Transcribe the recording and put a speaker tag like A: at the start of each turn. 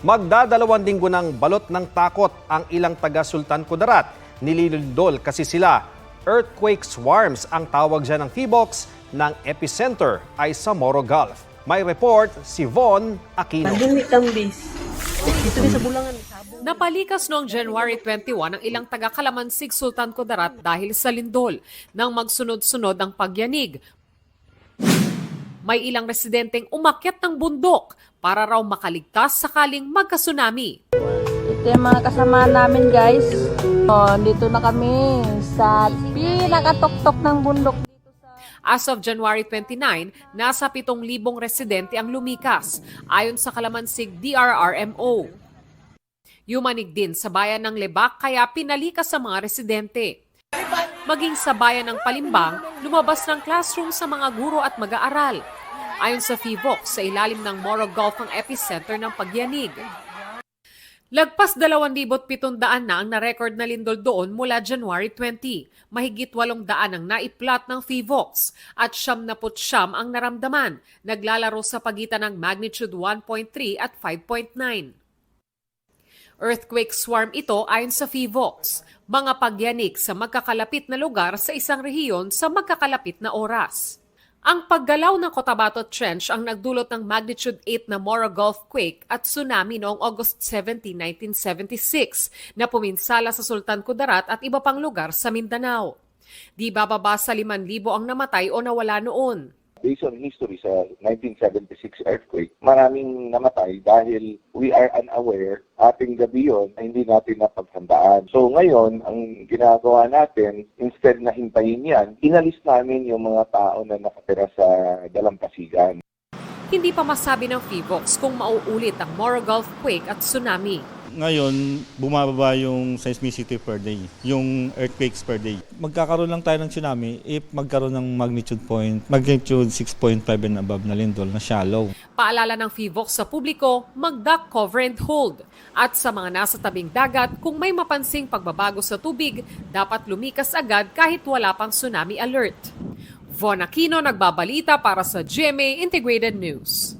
A: Magdadalawang linggo ng balot ng takot ang ilang taga Sultan Kudarat. Nililindol kasi sila. Earthquake swarms ang tawag dyan ng PHIVOLCS ng epicenter ay sa Moro Gulf. May report si Von Aquino.
B: Dito sa Bulangan.
C: Napalikas noong January 21 ang ilang taga Kalamansig, Sultan Kudarat dahil sa lindol nang magsunod-sunod ang pagyanig. May ilang residenteng umakyat ng bundok para raw makaligtas sakaling magka-tsunami.
B: Ito yung mga kasama namin, guys. Dito na kami sa pinakatuktok ng bundok.
C: As of January 29, nasa 7,000 residente ang lumikas, ayon sa Kalamansig DRRMO. Yumanig din sa bayan ng Lebak kaya pinalikas sa mga residente. Maging sa bayan ng Palimbang, lumabas ng classroom sa mga guro at mag-aaral. Ayon sa PHIVOLCS, sa ilalim ng Moro Gulf ang epicenter ng pagyanig. Lagpas 2,700 na ang na-record na lindol doon mula January 20. Mahigit 800 ang naiplat ng PHIVOLCS at 79 ang naramdaman, naglalaro sa pagitan ng magnitude 1.3 at 5.9. Earthquake swarm ito ayon sa PHIVOLCS, mga pagyanig sa magkakalapit na lugar sa isang rehiyon sa magkakalapit na oras. Ang paggalaw ng Cotabato Trench ang nagdulot ng magnitude 8 na Moro Gulf quake at tsunami noong August 17, 1976 na puminsala sa Sultan Kudarat at iba pang lugar sa Mindanao. Di bababa sa 5,000 ang namatay o nawala noon.
D: Based on history sa 1976 earthquake, maraming namatay dahil we are unaware, ating gabi yun ay hindi natin napaghandaan. So ngayon, ang ginagawa natin, instead na hintayin yan, inalis namin yung mga tao na nakatira sa dalampasigan.
C: Hindi pa masabi ng PHIVOLCS kung mauulit ang Moro Gulf quake at tsunami.
E: Ngayon, bumababa yung seismicity per day, yung earthquakes per day. Magkakaroon lang tayo ng tsunami if magkaroon ng magnitude 6.5 and above na lindol na shallow.
C: Paalala ng PHIVOLCS sa publiko, mag-duck, cover and hold. At sa mga nasa tabing dagat, kung may mapansing pagbabago sa tubig, dapat lumikas agad kahit wala pang tsunami alert. Von Aquino nagbabalita para sa GMA Integrated News.